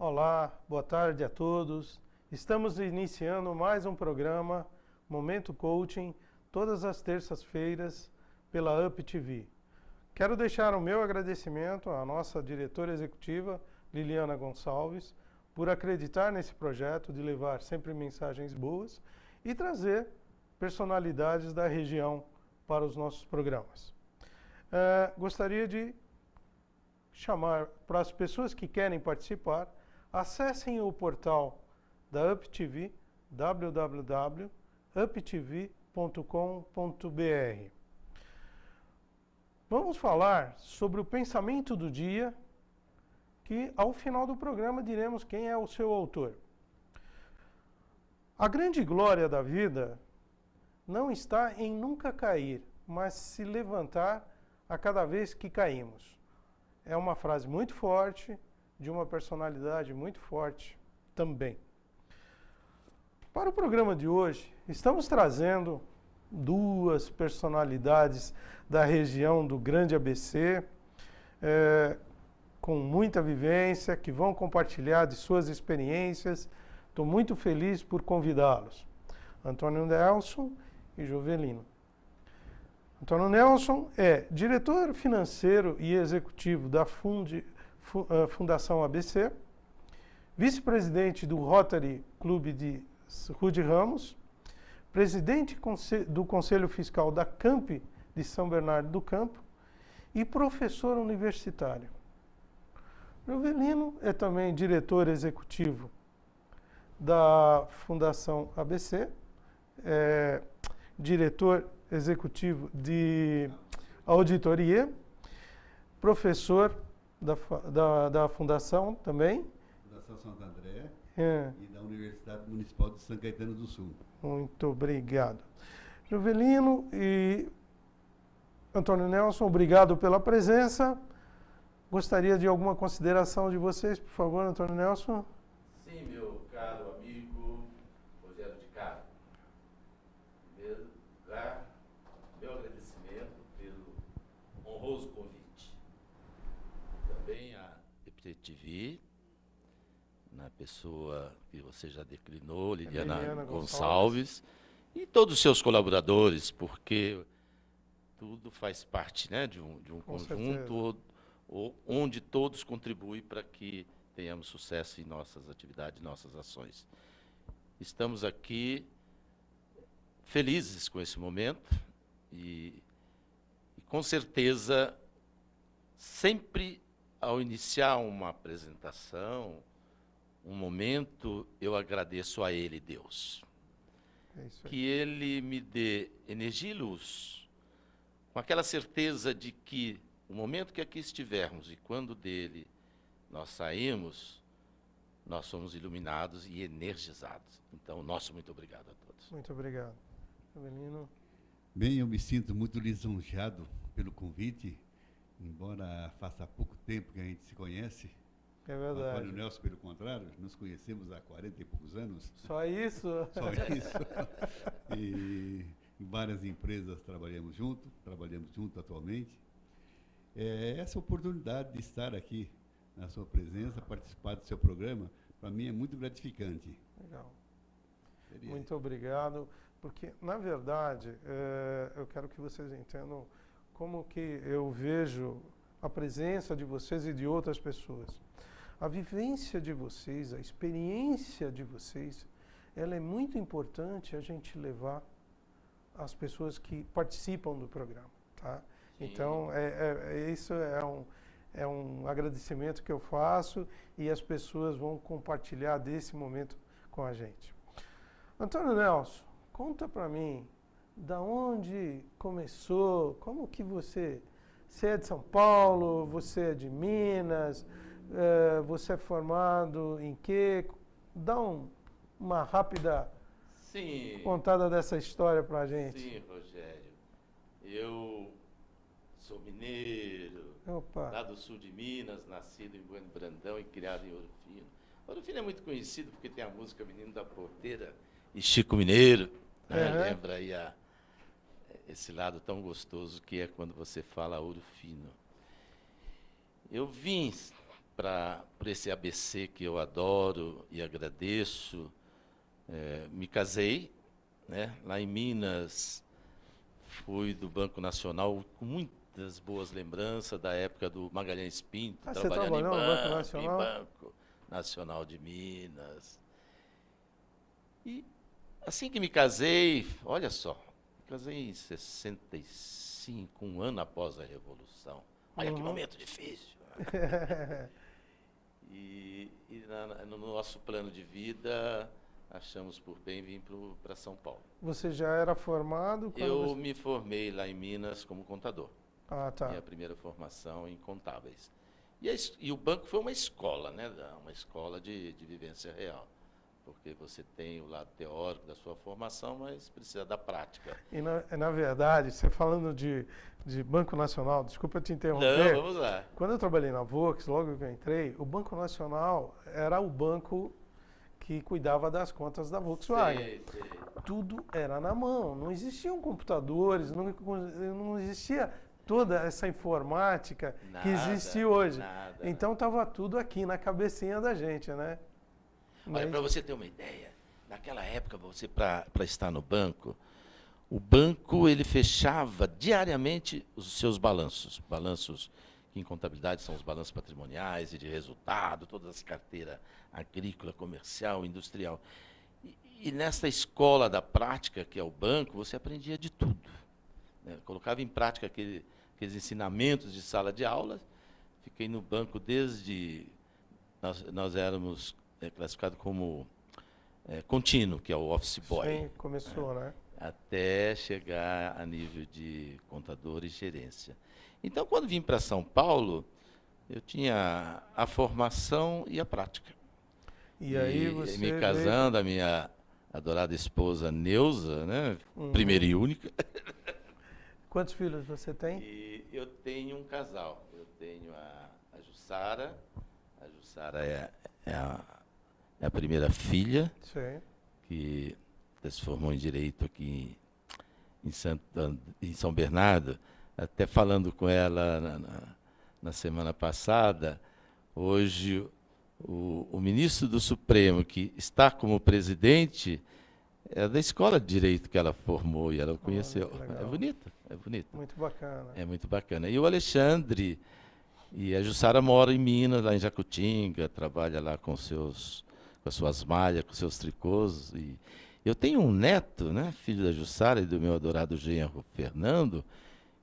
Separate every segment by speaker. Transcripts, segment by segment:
Speaker 1: Olá, boa tarde a todos. Estamos iniciando mais um programa Momento Coaching, todas as terças-feiras pela Up TV. Quero deixar o meu agradecimento à nossa diretora executiva, Liliana Gonçalves, por acreditar nesse projeto de levar sempre mensagens boas e trazer personalidades da região para os nossos programas. Gostaria de chamar para as pessoas que querem participar, acessem o portal da UpTV, www.uptv.com.br. Vamos falar sobre o pensamento do dia, que ao final do programa diremos quem é o seu autor. A grande glória da vida não está em nunca cair, mas se levantar a cada vez que caímos. É uma frase muito forte, de uma personalidade muito forte também. Para o programa de hoje, estamos trazendo duas personalidades da região do Grande ABC, com muita vivência, que vão compartilhar de suas experiências. Estou muito feliz por convidá-los. Antônio Nelson e Jovelino. Antônio Nelson é diretor financeiro e executivo da Fundação ABC, vice-presidente do Rotary Clube de Rude Ramos, presidente do Conselho Fiscal da CAMP de São Bernardo do Campo e professor universitário. Jovelino é também diretor executivo da Fundação ABC, diretor executivo de auditoria, professor da Fundação também.
Speaker 2: Fundação Santo André e da Universidade Municipal de São Caetano do Sul.
Speaker 1: Muito obrigado. Jovelino e Antônio Nelson, obrigado pela presença. Gostaria de alguma consideração de vocês, por favor, Antônio Nelson?
Speaker 3: Sim, meu caro amigo Rogério de Castro. Em primeiro lugar, meu agradecimento pelo honroso convite. Também a EPTV, na pessoa que você já declinou, Liliana Gonçalves, e todos os seus colaboradores, porque tudo faz parte, né, de um conjunto onde todos contribuem para que tenhamos sucesso em nossas atividades, nossas ações. Estamos aqui felizes com esse momento e com certeza, sempre ao iniciar uma apresentação, um momento, eu agradeço a Ele, Deus. Que Ele me dê energia e luz, com aquela certeza de que o momento que aqui estivermos e quando dele nós saímos, nós somos iluminados e energizados. Então, nosso muito obrigado a todos.
Speaker 1: Muito obrigado. Jovelino.
Speaker 2: Bem, eu me sinto muito lisonjeado pelo convite, embora faça pouco tempo que a gente se conhece.
Speaker 1: É verdade.
Speaker 2: Antônio Nelson, pelo contrário, nos conhecemos há 40 e poucos anos.
Speaker 1: Só isso?
Speaker 2: Só isso. E em várias empresas trabalhamos junto atualmente. Essa oportunidade de estar aqui na sua presença, participar do seu programa, para mim é muito gratificante.
Speaker 1: Legal. Muito obrigado, porque, na verdade, eu quero que vocês entendam como que eu vejo a presença de vocês e de outras pessoas. A vivência de vocês, a experiência de vocês, ela é muito importante a gente levar às pessoas que participam do programa, tá? Sim. Então, isso é um agradecimento que eu faço e as pessoas vão compartilhar desse momento com a gente. Antônio Nelson, conta para mim, da onde começou, como que você é de São Paulo, você é de Minas, você é formado em quê? Dá uma rápida contada dessa história para a gente.
Speaker 3: Sim, Rogério. Eu sou mineiro, lá do sul de Minas, nascido em Bueno Brandão e criado em Ouro Fino. Ouro Fino é muito conhecido porque tem a música Menino da Porteira e Chico Mineiro, né? Lembra aí esse lado tão gostoso que é quando você fala Ouro Fino. Eu vim por esse ABC que eu adoro e agradeço. Me casei, né? Lá em Minas, fui do Banco Nacional com muitas boas lembranças da época do Magalhães Pinto,
Speaker 1: Você
Speaker 3: trabalhando
Speaker 1: trabalhou no Banco
Speaker 3: em
Speaker 1: Nacional?
Speaker 3: Banco Nacional de Minas. E assim que me casei, olha só, me casei em 65, um ano após a Revolução. Olha que momento difícil. E no nosso plano de vida, achamos por bem vir para São Paulo.
Speaker 1: Você já era formado?
Speaker 3: Eu me formei lá em Minas como contador.
Speaker 1: Ah, tá.
Speaker 3: Minha primeira formação em contábeis. E o banco foi uma escola, né? Uma escola de vivência real. Porque você tem o lado teórico da sua formação, mas precisa da prática.
Speaker 1: E, na verdade, você falando de Banco Nacional, desculpa te interromper.
Speaker 3: Não, vamos lá.
Speaker 1: Quando eu trabalhei na Vox, logo que eu entrei, o Banco Nacional era o banco que cuidava das contas da Volkswagen.
Speaker 3: Sei.
Speaker 1: Tudo era na mão, não existiam computadores, não existia toda essa informática que existe hoje.
Speaker 3: Nada.
Speaker 1: Então estava tudo aqui na cabecinha da gente, né?
Speaker 3: Olha, para você ter uma ideia, naquela época, você para estar no banco, o banco ele fechava diariamente os seus balanços. Balanços que em contabilidade são os balanços patrimoniais e de resultado, todas as carteiras agrícola, comercial, industrial. E nessa escola da prática, que é o banco, você aprendia de tudo, né? Colocava em prática aqueles ensinamentos de sala de aula. Fiquei no banco desde... Nós éramos classificados como contínuo, que é o office boy.
Speaker 1: Sim, começou, né?
Speaker 3: Até chegar a nível de contador e gerência. Então, quando vim para São Paulo, eu tinha a formação e a prática.
Speaker 1: E aí você
Speaker 3: me casando, a minha adorada esposa Neuza, né? Primeira e única.
Speaker 1: Quantos filhos você tem?
Speaker 3: E eu tenho um casal. Eu tenho a Jussara. A Jussara é a primeira filha.
Speaker 1: Sim.
Speaker 3: Que se formou em Direito aqui em São Bernardo. Até falando com ela na semana passada, hoje o ministro do Supremo, que está como presidente, é da escola de Direito que ela formou e ela o conheceu. É bonito, é bonito.
Speaker 1: Muito bacana.
Speaker 3: É muito bacana. E o Alexandre e a Jussara moram em Minas, lá em Jacutinga, trabalha lá com as suas malhas, com seus tricôs. E eu tenho um neto, né, filho da Jussara e do meu adorado genro Fernando,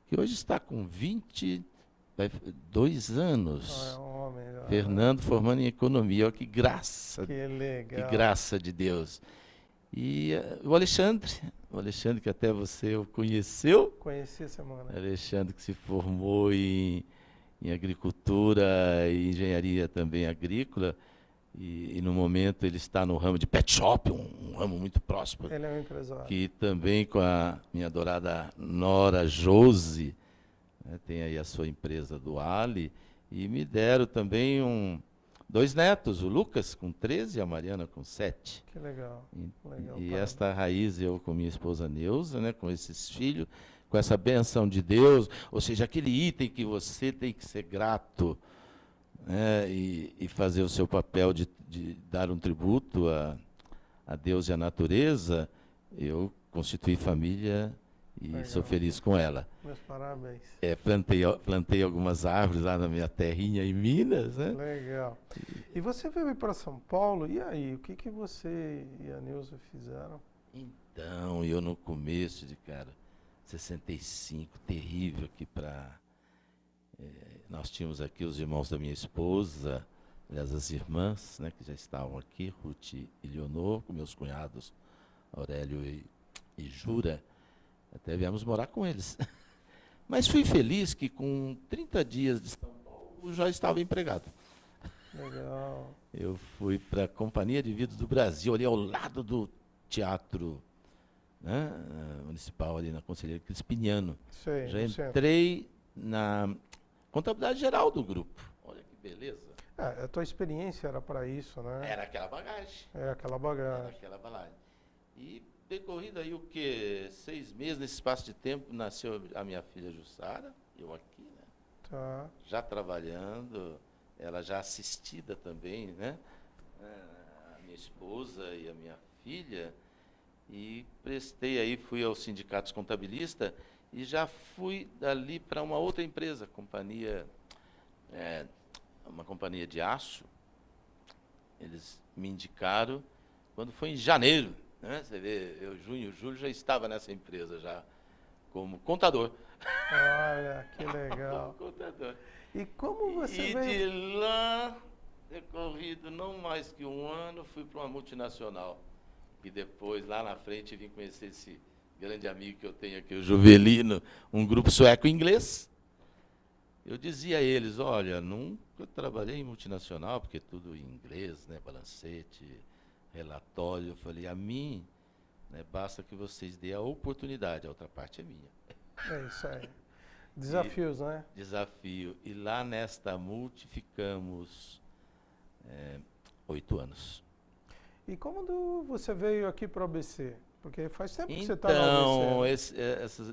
Speaker 3: que hoje está com 22 anos.
Speaker 1: É um homem.
Speaker 3: Fernando formando em economia. Olha que graça.
Speaker 1: Que legal.
Speaker 3: Que graça de Deus. E o Alexandre, que até você o conheceu.
Speaker 1: Conheci essa semana.
Speaker 3: Alexandre, que se formou em agricultura e engenharia também agrícola. E no momento ele está no ramo de pet shop, um ramo muito próspero.
Speaker 1: Ele é um empresário.
Speaker 3: Que também com a minha adorada nora Josi, né, tem aí a sua empresa do Ali, e me deram também 2 netos, o Lucas com 13 e a Mariana com 7.
Speaker 1: Que legal.
Speaker 3: E esta raiz eu com minha esposa Neuza, né, com esses filhos, com essa benção de Deus, ou seja, aquele item que você tem que ser grato, né, e fazer o seu papel de dar um tributo a Deus e à natureza. Eu constituí família e
Speaker 1: legal.
Speaker 3: Sou feliz com ela.
Speaker 1: Meus parabéns.
Speaker 3: Plantei algumas árvores lá na minha terrinha em Minas, né?
Speaker 1: Legal. E você veio para São Paulo, e aí? O que você e a Neuza fizeram?
Speaker 3: Então, eu no começo de 65, terrível aqui para... nós tínhamos aqui os irmãos da minha esposa, aliás, as irmãs, né, que já estavam aqui, Ruth e Leonor, com meus cunhados, Aurélio e Jura, até viemos morar com eles. Mas fui feliz que com 30 dias de São Paulo já estava empregado.
Speaker 1: Legal.
Speaker 3: Eu fui para a Companhia de Vidros do Brasil, ali ao lado do Teatro, né, Municipal, ali na Conselheiro Crispiniano.
Speaker 1: Sei,
Speaker 3: já entrei na contabilidade geral do grupo. Olha que beleza.
Speaker 1: A tua experiência era para isso, né?
Speaker 3: Era aquela bagagem.
Speaker 1: É aquela bagagem.
Speaker 3: Era aquela bagagem. E decorrido aí o quê? 6 meses, nesse espaço de tempo, nasceu a minha filha Jussara, eu aqui, né?
Speaker 1: Tá.
Speaker 3: Já trabalhando, ela já assistida também, né? A minha esposa e a minha filha, e prestei aí, fui ao Sindicato Contabilista e já fui dali para uma outra empresa, uma companhia de aço. Eles me indicaram quando foi em janeiro, né? Você vê, eu junho, julho já estava nessa empresa já como contador.
Speaker 1: Olha, que legal.
Speaker 3: Como contador.
Speaker 1: E como você
Speaker 3: E
Speaker 1: veio...
Speaker 3: de lá, decorrido não mais que um ano, fui para uma multinacional. E depois, lá na frente, vim conhecer esse grande amigo que eu tenho aqui, o Juvelino, um grupo sueco-inglês. Eu dizia a eles, olha, nunca trabalhei em multinacional, porque tudo em inglês, né, balancete, relatório. Eu falei, a mim, né, basta que vocês dêem a oportunidade, a outra parte é minha.
Speaker 1: É isso aí. Desafios, né?
Speaker 3: Desafio. E lá nesta multi ficamos 8 anos.
Speaker 1: E como você veio aqui para o ABC? Porque faz tempo que você está no
Speaker 3: Então,
Speaker 1: ABC.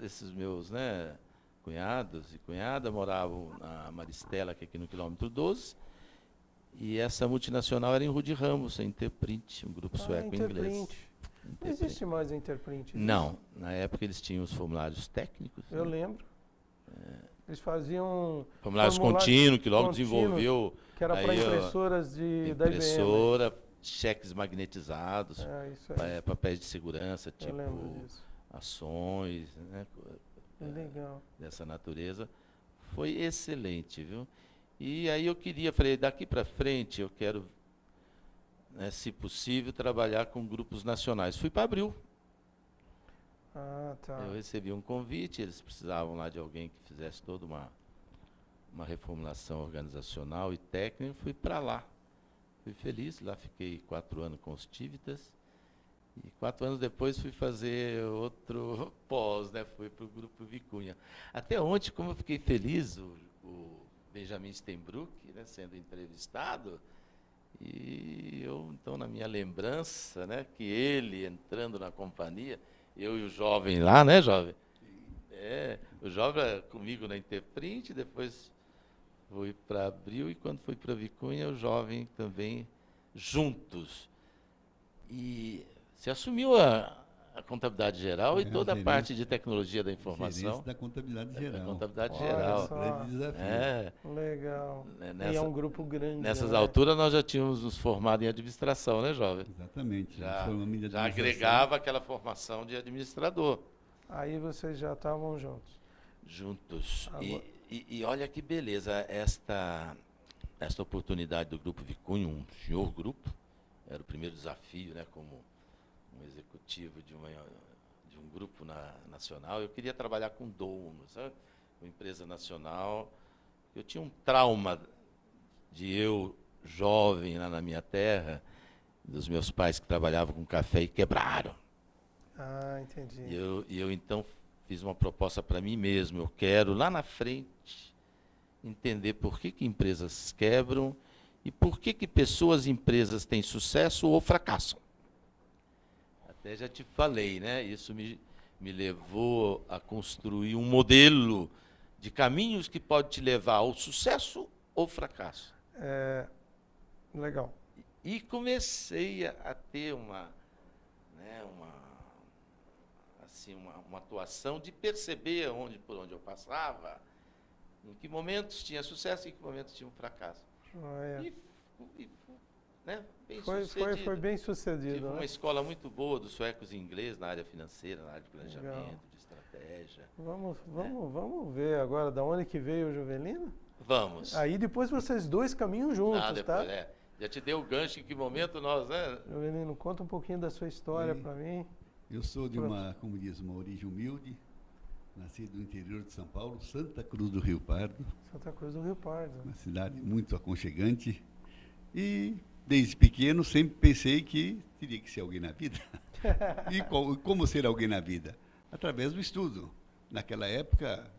Speaker 3: esses meus, né, cunhados e cunhada moravam na Maristela, que é aqui no quilômetro 12, e essa multinacional era em Rude Ramos, a Interprint, um grupo sueco-inglês.
Speaker 1: Interprint. Não existe mais a Interprint?
Speaker 3: Não, na época eles tinham os formulários técnicos.
Speaker 1: Eu
Speaker 3: né?
Speaker 1: lembro. Eles faziam...
Speaker 3: Formulários contínuos, que logo desenvolveu...
Speaker 1: Que era para
Speaker 3: aí,
Speaker 1: impressoras da IBM.
Speaker 3: Impressora, cheques magnetizados,
Speaker 1: Isso aí.
Speaker 3: papéis de segurança,
Speaker 1: Eu lembro
Speaker 3: tipo
Speaker 1: disso.
Speaker 3: ações, né,
Speaker 1: Legal.
Speaker 3: dessa natureza. Foi excelente, viu? E aí falei, daqui para frente eu quero, né, se possível, trabalhar com grupos nacionais. Fui para Abril.
Speaker 1: Ah, tá.
Speaker 3: Eu recebi um convite, eles precisavam lá de alguém que fizesse toda uma reformulação organizacional e técnica, fui para lá. Fui feliz, lá fiquei 4 anos com os Tívitas, e 4 anos depois fui fazer outro pós, né? Fui para o Grupo Vicunha. Até ontem, como eu fiquei feliz, o Benjamin Stenbruck, né, sendo entrevistado, e eu, então, na minha lembrança, né, que ele entrando na companhia, eu e o jovem lá, né, jovem? O jovem comigo na Interprint, depois fui para Abril, e quando fui para Vicunha, o jovem também juntos. E se assumiu a contabilidade geral e toda a parte de tecnologia da informação.
Speaker 2: Gerência da contabilidade geral.
Speaker 3: Contabilidade
Speaker 1: Olha
Speaker 3: geral.
Speaker 1: só.
Speaker 2: Grande desafio.
Speaker 1: Legal. E é
Speaker 3: Nessa,
Speaker 1: um grupo grande.
Speaker 3: nessas
Speaker 1: né?
Speaker 3: alturas nós já tínhamos nos formado em administração, né, jovem?
Speaker 2: Exatamente.
Speaker 3: Já
Speaker 2: Formamos em
Speaker 3: já
Speaker 2: administração.
Speaker 3: agregava aquela formação de administrador.
Speaker 1: Aí vocês já estavam juntos.
Speaker 3: Juntos.
Speaker 1: Agora-
Speaker 3: E olha que beleza, esta oportunidade do Grupo Vicunha, um senhor grupo, era o primeiro desafio, né, como um executivo de um grupo nacional. Eu queria trabalhar com dono, sabe? Com empresa nacional. Eu tinha um trauma de eu, jovem, lá na minha terra, dos meus pais que trabalhavam com café e quebraram.
Speaker 1: Ah, entendi.
Speaker 3: E eu então fiz uma proposta para mim mesmo. Eu quero, lá na frente, entender por que empresas quebram e por que pessoas e empresas têm sucesso ou fracassam. Até já te falei, né? Isso me levou a construir um modelo de caminhos que pode te levar ao sucesso ou fracasso.
Speaker 1: Legal.
Speaker 3: E comecei a ter uma atuação de perceber por onde eu passava, em que momentos tinha sucesso e em que momentos tinha um fracasso. Né,
Speaker 1: Foi bem sucedido.
Speaker 3: Tive
Speaker 1: né?
Speaker 3: uma escola muito boa dos suecos e ingleses na área financeira, na área de planejamento,
Speaker 1: Legal.
Speaker 3: de estratégia.
Speaker 1: Vamos ver agora da onde que veio o Juvelino?
Speaker 3: Vamos.
Speaker 1: Aí depois vocês dois caminham juntos,
Speaker 3: depois,
Speaker 1: tá?
Speaker 3: Já te dei o gancho em que momento nós, né?
Speaker 1: Juvelino, conta um pouquinho da sua história para mim.
Speaker 2: Eu sou de uma origem humilde, nascido no interior de São Paulo, Santa Cruz do Rio Pardo.
Speaker 1: Santa Cruz do Rio Pardo.
Speaker 2: Uma cidade muito aconchegante. E, desde pequeno, sempre pensei que teria que ser alguém na vida. E como ser alguém na vida? Através do estudo. Naquela época,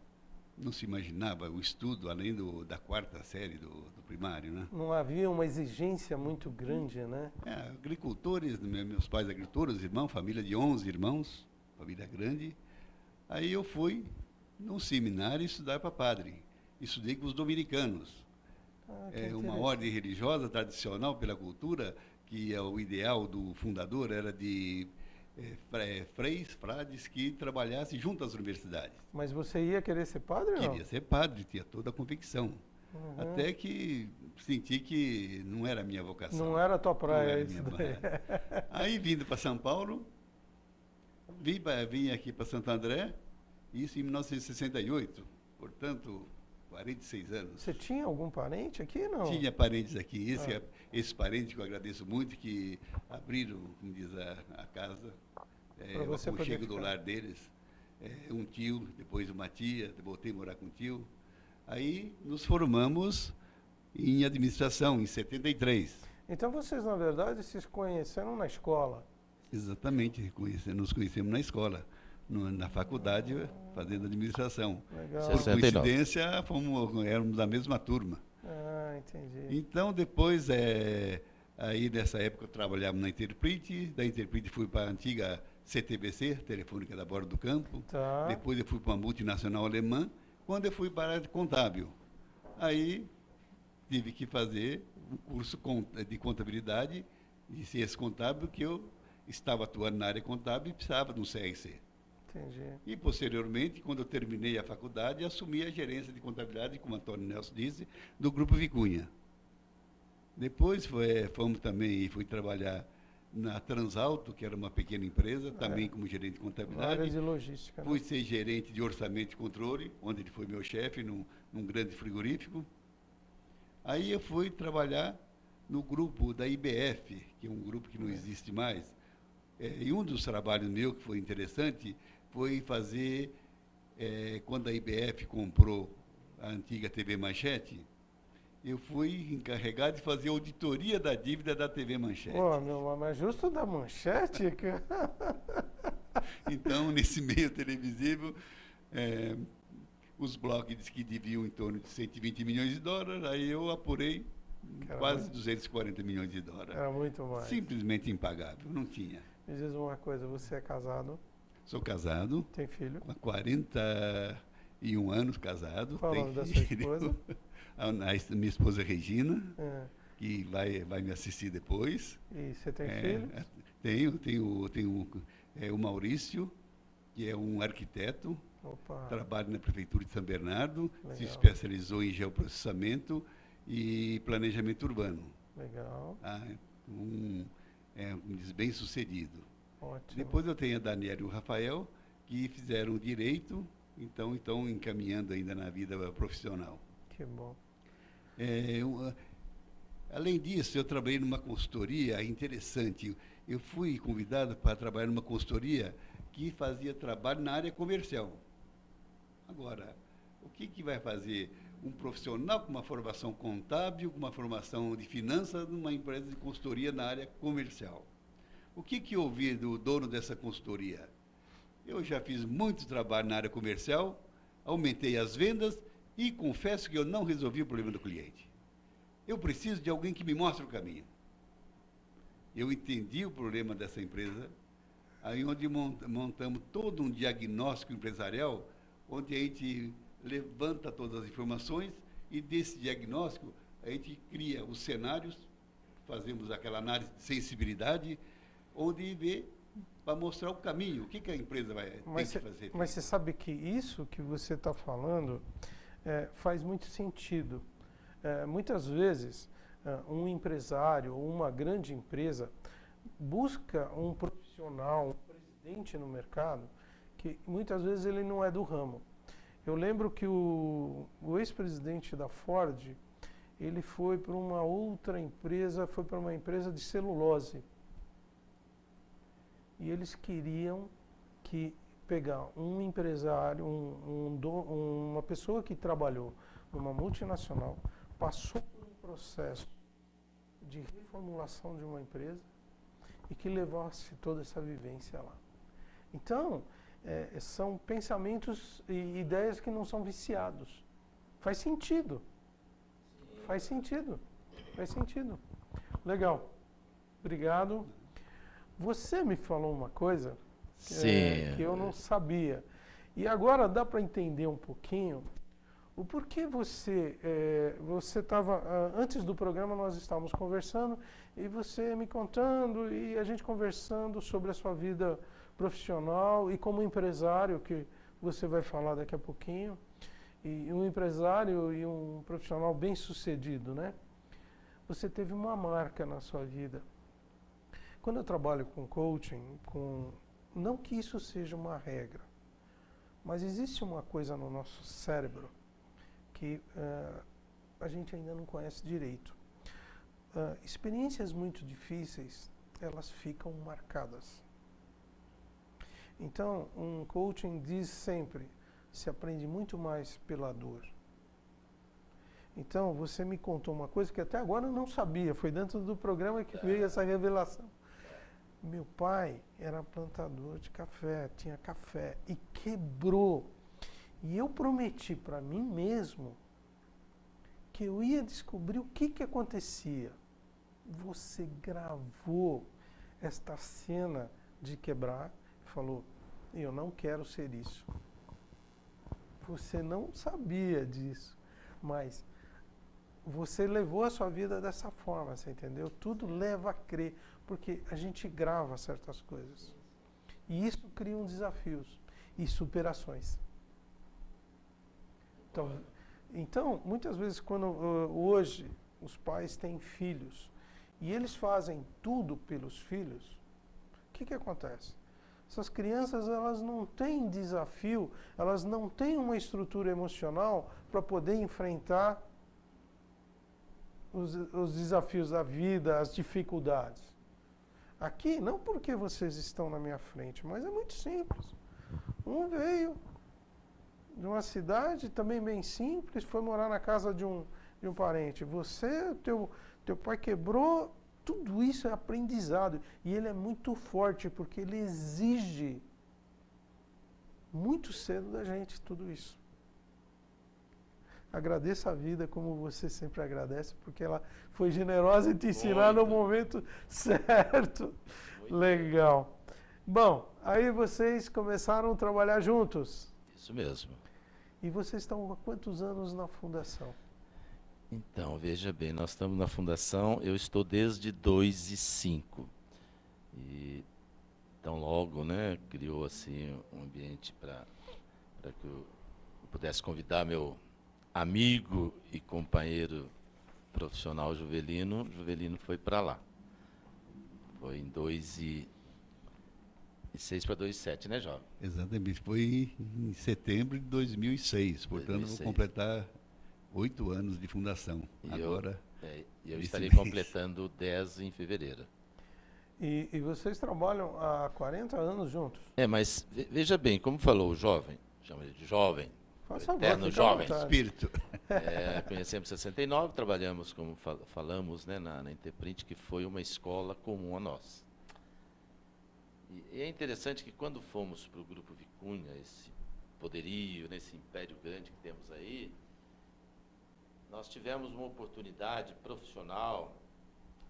Speaker 2: não se imaginava o estudo além da 4ª série do primário, né?
Speaker 1: Não havia uma exigência muito grande, né?
Speaker 2: Agricultores, meus pais agricultores, irmãos, família de 11 irmãos, família grande. Aí eu fui num seminário estudar para padre. Estudei com os dominicanos. É uma ordem religiosa tradicional pela cultura, que é o ideal do fundador era de frades que trabalhassem junto às universidades.
Speaker 1: Mas você ia querer ser padre ou não?
Speaker 2: Queria ser padre, tinha toda a convicção. Até que senti que não era a minha vocação.
Speaker 1: Não era a tua praia isso daí.
Speaker 2: Aí, vindo para São Paulo, vim aqui para Santo André, isso em 1968, portanto, 46 anos.
Speaker 1: Você tinha algum parente aqui, não?
Speaker 2: Tinha parentes aqui, esse parente que eu agradeço muito, que abriram, como diz, a casa, o aconchego do lar deles. Um tio, depois uma tia, voltei a morar com um tio. Aí nos formamos em administração, em 73.
Speaker 1: Então vocês, na verdade, se conheceram na escola?
Speaker 2: Exatamente, nos conhecemos na escola, na faculdade, fazendo administração.
Speaker 1: Legal.
Speaker 2: Por coincidência, éramos da mesma turma.
Speaker 1: Ah, entendi.
Speaker 2: Então, depois, aí nessa época eu trabalhava na Interprete, da Interprete fui para a antiga CTBC, Telefônica da Borda do Campo.
Speaker 1: Tá.
Speaker 2: Depois eu fui para uma multinacional alemã, quando eu fui para a área de contábil. Aí tive que fazer um curso de contabilidade, de ciência contábil, que eu estava atuando na área contábil e precisava de um CRC.
Speaker 1: Entendi.
Speaker 2: E, posteriormente, quando eu terminei a faculdade, assumi a gerência de contabilidade, como o Antônio Nelson disse, do Grupo Vicunha. Depois fui trabalhar na Transalto, que era uma pequena empresa, também como gerente de contabilidade.
Speaker 1: Área de logística.
Speaker 2: Fui ser gerente de orçamento e controle, onde ele foi meu chefe, num grande frigorífico. Aí eu fui trabalhar no grupo da IBF, que é um grupo que não existe mais. E um dos trabalhos meus que foi interessante foi fazer, quando a IBF comprou a antiga TV Manchete, eu fui encarregado de fazer auditoria da dívida da TV Manchete.
Speaker 1: Pô, mas justo da Manchete?
Speaker 2: Então, nesse meio televisivo, os blogs que deviam em torno de 120 milhões de dólares, aí eu apurei quase 240 milhões de dólares.
Speaker 1: Era muito mais.
Speaker 2: Simplesmente impagável, não tinha.
Speaker 1: Me diz uma coisa, você é casado?
Speaker 2: Sou casado.
Speaker 1: Tem filho?
Speaker 2: Há 41 anos casado.
Speaker 1: Qual é o nome da sua esposa?
Speaker 2: Minha esposa é Regina, que vai me assistir depois.
Speaker 1: E você tem filhos?
Speaker 2: Tenho o Maurício, que é um arquiteto.
Speaker 1: Opa.
Speaker 2: Trabalha na Prefeitura de São Bernardo,
Speaker 1: Legal.
Speaker 2: Se especializou em geoprocessamento e planejamento urbano.
Speaker 1: Legal.
Speaker 2: Bem sucedido.
Speaker 1: Ótimo.
Speaker 2: Depois eu tenho a Daniela e o Rafael, que fizeram direito, então estão encaminhando ainda na vida profissional.
Speaker 1: Que bom.
Speaker 2: Além disso, eu trabalhei numa consultoria interessante. Eu fui convidado para trabalhar numa consultoria que fazia trabalho na área comercial. Agora, o que vai fazer um profissional com uma formação contábil, com uma formação de finanças, numa empresa de consultoria na área comercial? O que eu ouvi do dono dessa consultoria? Eu já fiz muito trabalho na área comercial, aumentei as vendas e confesso que eu não resolvi o problema do cliente. Eu preciso de alguém que me mostre o caminho. Eu entendi o problema dessa empresa, aí onde montamos todo um diagnóstico empresarial, onde a gente levanta todas as informações e desse diagnóstico a gente cria os cenários, fazemos aquela análise de sensibilidade, onde vê para mostrar o caminho, o que a empresa tem que fazer.
Speaker 1: Mas você sabe que isso que você está falando faz muito sentido. Muitas vezes, um empresário ou uma grande empresa busca um profissional, um presidente no mercado, que muitas vezes ele não é do ramo. Eu lembro que o ex-presidente da Ford, ele foi para uma outra empresa, foi para uma empresa de celulose. E eles queriam pegar um empresário, uma pessoa que trabalhou numa multinacional, passou por um processo de reformulação de uma empresa e que levasse toda essa vivência lá. Então, são pensamentos e ideias que não são viciados. Faz sentido. Faz sentido. Faz sentido. Legal. Obrigado. Você me falou uma coisa que eu não sabia. E agora dá para entender um pouquinho o porquê você estava, antes do programa nós estávamos conversando e você me contando e a gente conversando sobre a sua vida profissional e como empresário, que você vai falar daqui a pouquinho, e um empresário e um profissional bem sucedido, né? Você teve uma marca na sua vida. Quando eu trabalho com coaching, não que isso seja uma regra, mas existe uma coisa no nosso cérebro que a gente ainda não conhece direito. Experiências muito difíceis, elas ficam marcadas. Então, um coaching diz sempre, se aprende muito mais pela dor. Então, você me contou uma coisa que até agora eu não sabia, foi dentro do programa que veio essa revelação. Meu pai era plantador de café, tinha café e quebrou. E eu prometi para mim mesmo que eu ia descobrir o que acontecia. Você gravou esta cena de quebrar e falou, eu não quero ser isso. Você não sabia disso, mas você levou a sua vida dessa forma, você entendeu? Tudo leva a crer, porque a gente grava certas coisas. E isso cria desafios e superações. Então, muitas vezes, quando hoje os pais têm filhos e eles fazem tudo pelos filhos, o que acontece? Essas crianças, elas não têm desafio, elas não têm uma estrutura emocional para poder enfrentar os desafios da vida, as dificuldades. Aqui, não porque vocês estão na minha frente, mas é muito simples. Um veio de uma cidade também bem simples, foi morar na casa de um parente. Você, teu pai quebrou, tudo isso é aprendizado. E ele é muito forte, porque ele exige muito cedo da gente tudo isso. Agradeça a vida como você sempre agradece, porque ela foi generosa em te ensinar no momento certo. Muito legal. Bom, aí vocês começaram a trabalhar juntos?
Speaker 3: Isso mesmo.
Speaker 1: E vocês estão há quantos anos na fundação?
Speaker 3: Então, veja bem, nós estamos na fundação, eu estou desde 2005. E então logo, né, criou assim um ambiente para que eu pudesse convidar meu amigo e companheiro profissional Juvelino. Juvelino foi para lá. Foi em 2006 para 2007, né, Jovem?
Speaker 2: Exatamente. Foi em setembro de 2006. Portanto, 2006. Vou completar 8 anos de fundação.
Speaker 3: E
Speaker 2: agora.
Speaker 3: Eu estarei completando 10 em fevereiro.
Speaker 1: E vocês trabalham há 40 anos juntos?
Speaker 3: Mas veja bem, como falou o jovem, chama ele de jovem. Eterno jovem.
Speaker 2: Espírito.
Speaker 3: Conhecemos em 69, trabalhamos, como falamos, né, na Interprint, que foi uma escola comum a nós. E é interessante que quando fomos para o Grupo Vicunha, esse poderio, esse império grande que temos aí, nós tivemos uma oportunidade profissional.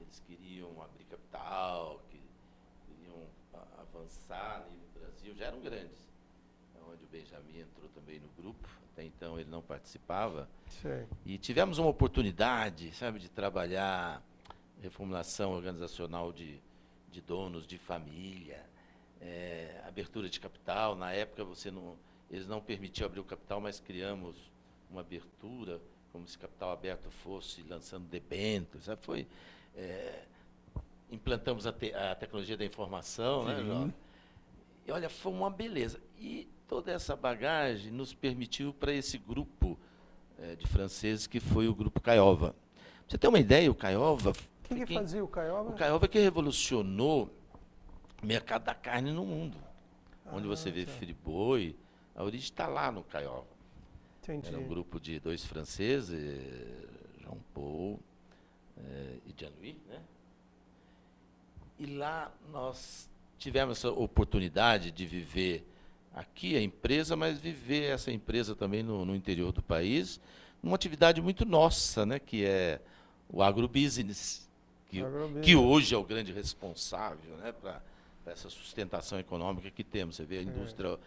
Speaker 3: Eles queriam abrir capital, queriam avançar a nível do Brasil, já eram grandes. Onde o Benjamin entrou também no grupo, até então ele não participava.
Speaker 1: Sim.
Speaker 3: E tivemos uma oportunidade, sabe, de trabalhar reformulação organizacional de donos de família, abertura de capital. Na época eles não permitiam abrir o capital, mas criamos uma abertura, como se capital aberto fosse lançando debêntures, sabe? Implantamos a tecnologia da informação, né, João? E olha, foi uma beleza. E toda essa bagagem nos permitiu para esse grupo de franceses, que foi o Grupo Caiova. Pra você ter uma ideia, o Caiova...
Speaker 1: O que fazia o Caiova?
Speaker 3: O Caiova que revolucionou o mercado da carne no mundo. Onde você vê Friboi, a origem está lá no Caiova.
Speaker 1: Entendi.
Speaker 3: Era um grupo de 2 franceses, Jean Paul e Jean-Louis, né? E lá nós tivemos essa oportunidade de viver aqui a empresa, mas viver essa empresa também no interior do país, uma atividade muito nossa, né, que é o agrobusiness, que hoje é o grande responsável, né, para essa sustentação econômica que temos. Você vê a indústria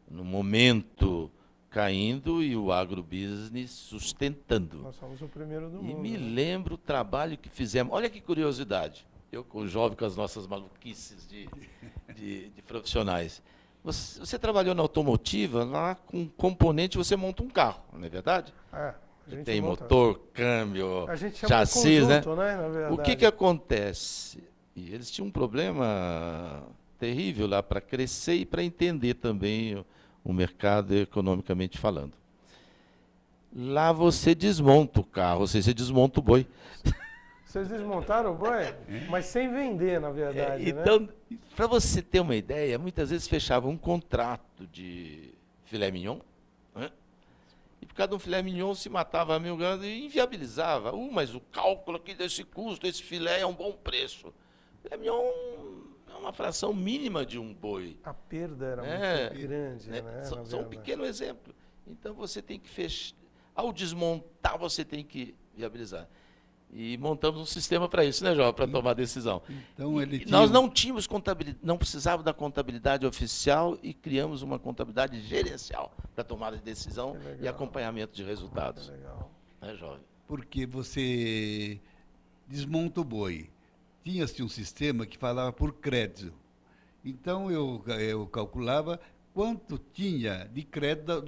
Speaker 3: no momento caindo e o agrobusiness sustentando.
Speaker 1: Nós somos o primeiro do mundo.
Speaker 3: E me
Speaker 1: né?
Speaker 3: lembro o trabalho que fizemos. Olha que curiosidade. Eu, com o jovem, com as nossas maluquices de profissionais. Você trabalhou na automotiva, lá com componente você monta um carro, não é verdade?
Speaker 1: É, a gente
Speaker 3: Tem
Speaker 1: monta.
Speaker 3: motor, câmbio,
Speaker 1: A gente chama
Speaker 3: chassis,
Speaker 1: de conjunto, né? Na verdade.
Speaker 3: O que acontece? E eles tinham um problema terrível lá para crescer e para entender também o mercado economicamente falando. Lá você desmonta o carro, ou seja, você desmonta o boi.
Speaker 1: Vocês desmontaram o boi? Mas sem vender, na verdade, né?
Speaker 3: Então, para você ter uma ideia, muitas vezes fechava um contrato de filé mignon, né? E por causa de um filé mignon se matava 1.000 gramas e inviabilizava. Mas o cálculo aqui desse custo, esse filé é um bom preço. Filé mignon é uma fração mínima de um boi.
Speaker 1: A perda era muito grande, né?
Speaker 3: Só um pequeno exemplo. Então você tem que fechar. Ao desmontar, você tem que viabilizar. E montamos um sistema para isso, né, João? Para tomar decisão.
Speaker 2: Então,
Speaker 3: nós não tínhamos contabilidade, não precisávamos da contabilidade oficial e criamos uma contabilidade gerencial para tomada de decisão e acompanhamento de resultados.
Speaker 1: Legal.
Speaker 3: É, jovem?
Speaker 2: Porque você desmonta o boi. Tinha-se um sistema que falava por crédito. Então, eu calculava quanto tinha de crédito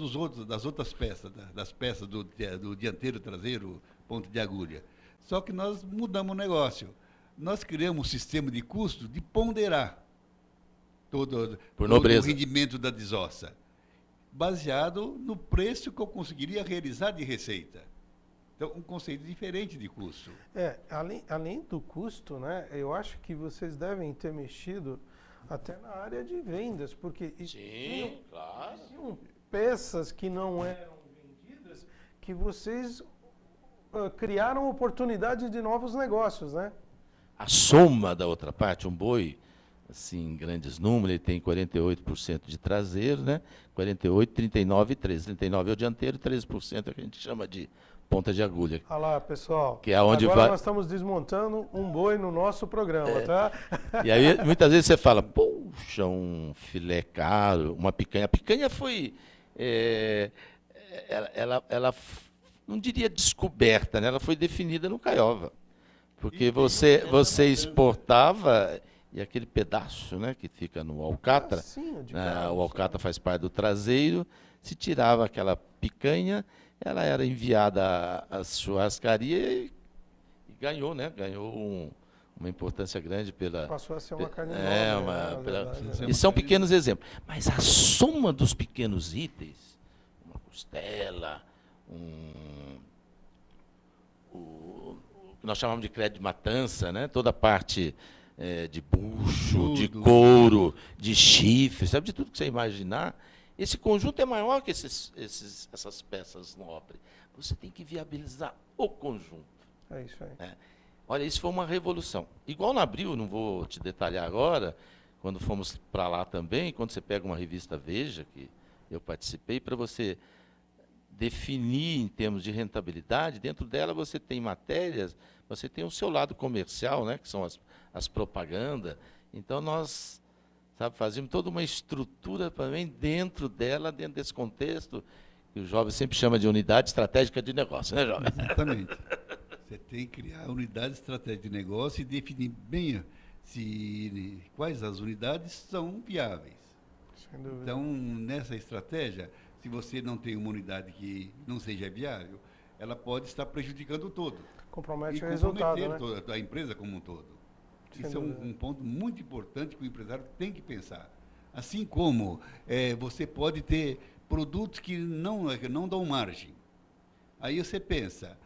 Speaker 2: das outras peças, das peças do dianteiro, traseiro, ponto de agulha. Só que nós mudamos o negócio. Nós criamos um sistema de custo de ponderar todo o rendimento da desossa, baseado no preço que eu conseguiria realizar de receita. Então, um conceito diferente de custo.
Speaker 1: Além do custo, né, eu acho que vocês devem ter mexido até na área de vendas, porque
Speaker 3: claro.
Speaker 1: Existiam peças que não eram vendidas que vocês criaram oportunidade de novos negócios, né?
Speaker 3: A soma da outra parte, um boi, assim, em grandes números, ele tem 48% de traseiro, né? 48, 39 e 13. 39 é o dianteiro, 13% é o que a gente chama de ponta de agulha.
Speaker 1: Olha lá, pessoal.
Speaker 3: Que é onde
Speaker 1: agora nós estamos desmontando um boi no nosso programa, tá?
Speaker 3: E aí, muitas vezes você fala, poxa, um filé caro, uma picanha. A picanha foi... ela não diria descoberta, né? Ela foi definida no Caiova. Porque você exportava, e aquele pedaço, né, que fica no alcatra, o alcatra faz parte do traseiro, se tirava aquela picanha, ela era enviada à churrascaria e ganhou, né? Ganhou uma importância grande pela...
Speaker 1: Passou a ser uma carne nova.
Speaker 3: E são pequenos exemplos. Mas a soma dos pequenos itens, uma costela, o que nós chamamos de crédito de matança, né? Toda a parte de bucho, de couro, de chifre, sabe, de tudo que você imaginar. Esse conjunto é maior que essas peças nobres. Você tem que viabilizar o conjunto.
Speaker 1: É isso aí.
Speaker 3: Olha, isso foi uma revolução. Igual na Abril, não vou te detalhar agora, quando fomos para lá também, quando você pega uma revista Veja, que eu participei, para você definir em termos de rentabilidade, dentro dela você tem matérias, você tem o seu lado comercial, né, que são as propagandas. Então nós, fazíamos toda uma estrutura também dentro dela, dentro desse contexto, que o jovem sempre chama de unidade estratégica de negócio, né, jovem?
Speaker 2: Exatamente. Você tem que criar a unidade estratégica de negócio e definir bem quais as unidades são viáveis.
Speaker 1: Sem dúvida.
Speaker 2: Então, nessa estratégia, se você não tem uma unidade que não seja viável, ela pode estar prejudicando o todo.
Speaker 1: Compromete o resultado, né?
Speaker 2: A empresa como um todo.
Speaker 1: Sem
Speaker 2: Isso
Speaker 1: dúvida.
Speaker 2: É um ponto muito importante que o empresário tem que pensar. Assim como você pode ter produtos que não dão margem. Aí você pensa,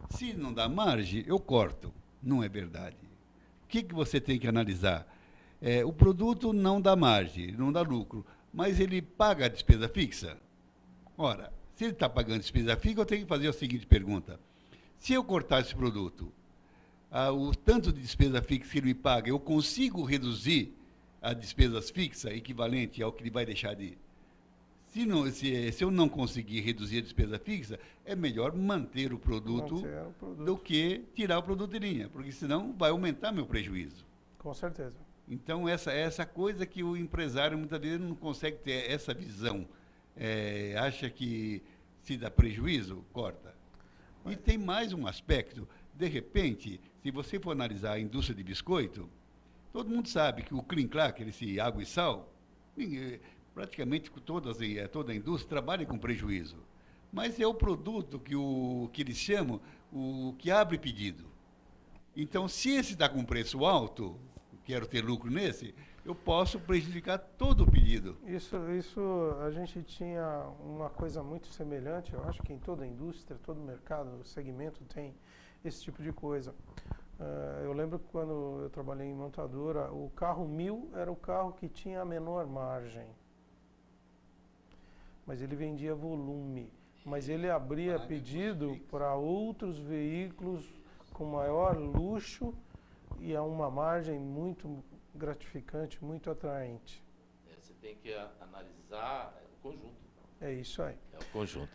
Speaker 2: se não dá margem, eu corto. Não é verdade. O que você tem que analisar? O produto não dá margem, não dá lucro, mas ele paga a despesa fixa? Ora, se ele está pagando despesa fixa, eu tenho que fazer a seguinte pergunta. Se eu cortar esse produto, o tanto de despesa fixa que ele me paga, eu consigo reduzir as despesas fixas equivalente ao que ele vai deixar de... Se eu não conseguir reduzir a despesa fixa, é melhor manter o produto do que tirar o produto de linha, porque senão vai aumentar meu prejuízo.
Speaker 1: Com certeza.
Speaker 2: Então, essa coisa que o empresário muitas vezes não consegue ter essa visão acha que se dá prejuízo, corta. E tem mais um aspecto. De repente, se você for analisar a indústria de biscoito, todo mundo sabe que o clean crack, esse água e sal, praticamente toda a indústria trabalha com prejuízo. Mas é o produto que eles chamam, o que abre pedido. Então, se esse está com preço alto, quero ter lucro nesse, eu posso prejudicar todo o pedido.
Speaker 1: Isso a gente tinha uma coisa muito semelhante, eu acho que em toda a indústria, todo o mercado, o segmento tem esse tipo de coisa. Eu lembro que quando eu trabalhei em montadora, o carro 1000 era o carro que tinha a menor margem. Mas ele vendia volume. Mas ele abria pedido para outros veículos com maior luxo e a uma margem muito gratificante, muito atraente.
Speaker 3: Você tem que analisar o conjunto.
Speaker 1: É isso aí.
Speaker 3: É o conjunto.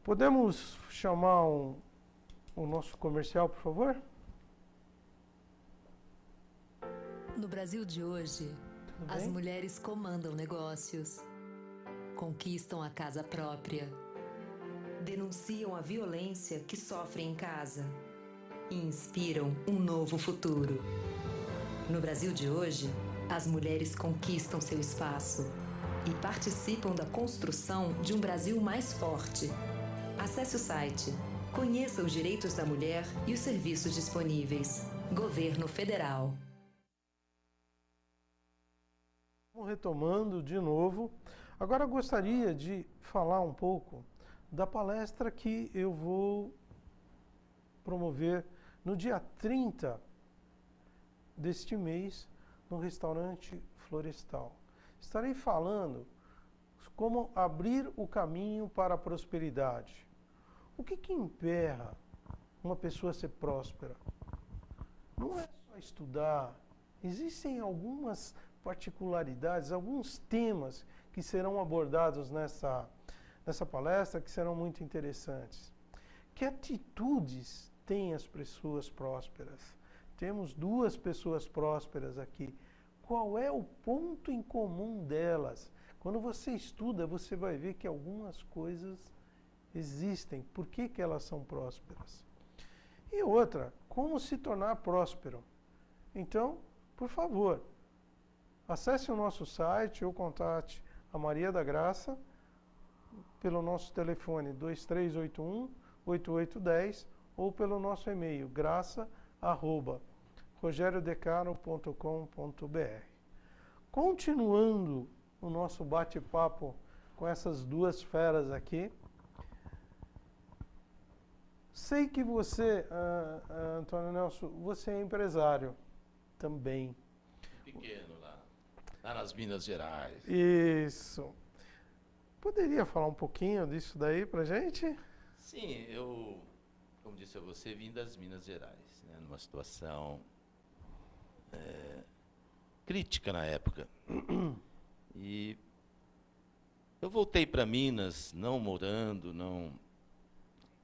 Speaker 1: Podemos chamar o nosso comercial, por favor?
Speaker 4: No Brasil de hoje, as mulheres comandam negócios, conquistam a casa própria, denunciam a violência que sofrem em casa e inspiram um novo futuro. No Brasil de hoje, as mulheres conquistam seu espaço e participam da construção de um Brasil mais forte. Acesse o site, conheça os direitos da mulher e os serviços disponíveis. Governo Federal.
Speaker 1: Retomando de novo, agora gostaria de falar um pouco da palestra que eu vou promover no dia 30 deste mês no restaurante Florestal. Estarei falando como abrir o caminho para a prosperidade. O que emperra uma pessoa a ser próspera? Não é só estudar. Existem algumas particularidades, alguns temas que serão abordados nessa palestra que serão muito interessantes. Que atitudes têm as pessoas prósperas? Temos 2 pessoas prósperas aqui. Qual é o ponto em comum delas? Quando você estuda, você vai ver que algumas coisas existem. Por que elas são prósperas? E outra, como se tornar próspero? Então, por favor, acesse o nosso site ou contate a Maria da Graça pelo nosso telefone 2381-8810 ou pelo nosso e-mail graça@rogeriodecaro.com.br. Continuando o nosso bate-papo com essas 2 feras aqui, sei que você, Antônio Nelson, você é empresário também.
Speaker 3: Pequeno lá nas Minas Gerais.
Speaker 1: Isso. Poderia falar um pouquinho disso daí pra gente?
Speaker 3: Sim, eu, como disse a você, vim das Minas Gerais, né, numa situação crítica na época. E eu voltei para Minas, não morando, não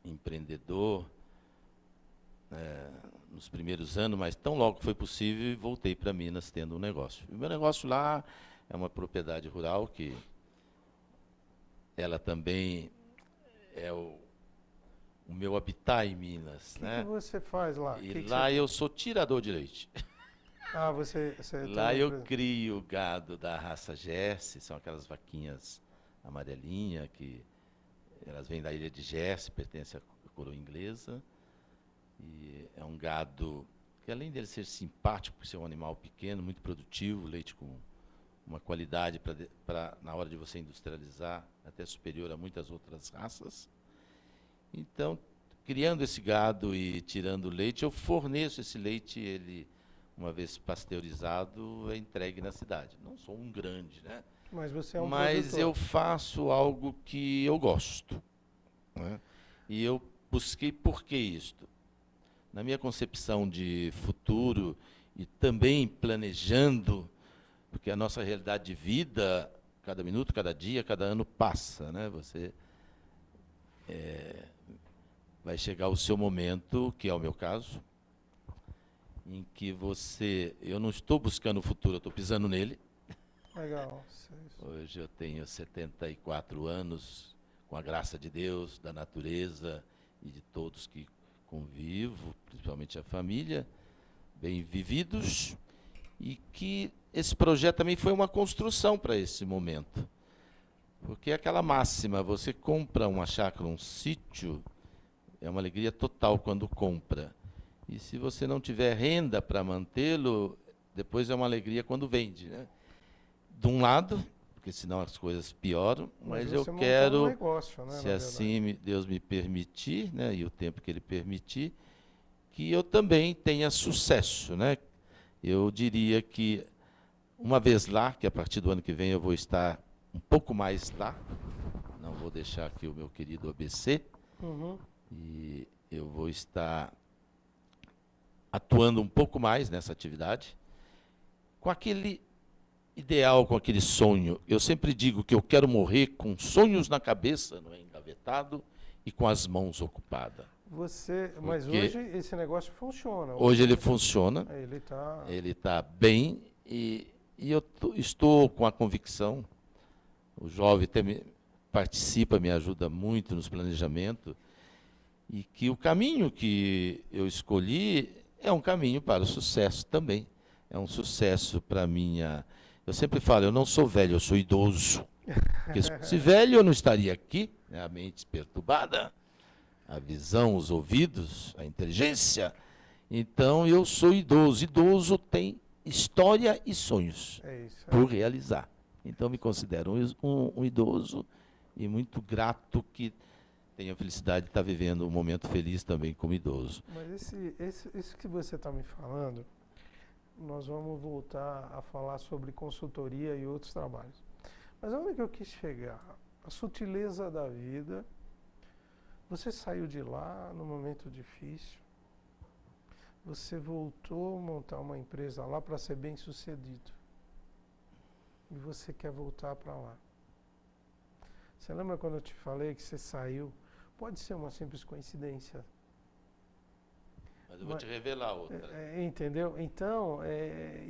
Speaker 3: empreendedor, nos primeiros anos, mas tão logo foi possível, voltei para Minas tendo um negócio. O meu negócio lá é uma propriedade rural que ela também é o meu habitat em Minas.
Speaker 1: O que você faz lá?
Speaker 3: E lá eu sou tirador de leite.
Speaker 1: Ah, você
Speaker 3: lá eu crio gado da raça Jersey, são aquelas vaquinhas amarelinhas que elas vêm da ilha de Jersey, pertence à coroa inglesa. E é um gado que, além dele ser simpático, por ser um animal pequeno, muito produtivo, leite com uma qualidade para na hora de você industrializar, até superior a muitas outras raças. Então, criando esse gado e tirando leite, eu forneço esse leite, ele, uma vez pasteurizado, é entregue na cidade. Não sou um grande, né?
Speaker 1: Mas você é um
Speaker 3: Mas
Speaker 1: produtor.
Speaker 3: eu faço algo que eu gosto, né? E eu busquei por que isto? Na minha concepção de futuro e também planejando, porque a nossa realidade de vida, cada minuto, cada dia, cada ano passa, né? Você vai chegar o seu momento, que é o meu caso, em que eu não estou buscando o futuro, eu estou pisando nele.
Speaker 1: Legal.
Speaker 3: Hoje eu tenho 74 anos, com a graça de Deus, da natureza e de todos que convivo, principalmente a família, bem vividos, e que esse projeto também foi uma construção para esse momento. Porque é aquela máxima, você compra uma chácara, um sítio, é uma alegria total quando compra. E se você não tiver renda para mantê-lo, depois é uma alegria quando vende, né? De um lado, porque senão as coisas pioram, mas eu quero,
Speaker 1: negócio, né,
Speaker 3: se assim Deus me permitir, né, e o tempo que Ele permitir, que eu também tenha sucesso, né? Eu diria que uma vez lá, que a partir do ano que vem eu vou estar um pouco mais lá, não vou deixar aqui o meu querido ABC, e eu vou estar atuando um pouco mais nessa atividade, com aquele ideal, com aquele sonho. Eu sempre digo que eu quero morrer com sonhos na cabeça, não é, engavetado, e com as mãos ocupadas.
Speaker 1: Mas hoje esse negócio funciona.
Speaker 3: Hoje ele funciona, ele está bem, e eu estou com a convicção, o jovem participa, me ajuda muito nos planejamentos, e que o caminho que eu escolhi é um caminho para o sucesso também. É um sucesso para minha... Eu sempre falo, eu não sou velho, eu sou idoso. Porque se fosse velho, eu não estaria aqui, né, a mente perturbada, a visão, os ouvidos, a inteligência. Então, eu sou idoso. Idoso tem história e sonhos por realizar. Então, me considero um idoso e muito grato que tenho a felicidade de estar vivendo um momento feliz também como idoso.
Speaker 1: Mas isso que você está me falando, nós vamos voltar a falar sobre consultoria e outros trabalhos. Mas onde é que eu quis chegar? A sutileza da vida. Você saiu de lá num momento difícil. Você voltou a montar uma empresa lá para ser bem sucedido. E você quer voltar para lá. Você lembra quando eu te falei que você saiu? Pode ser uma simples coincidência.
Speaker 3: Mas eu vou te revelar outra.
Speaker 1: Entendeu? Então,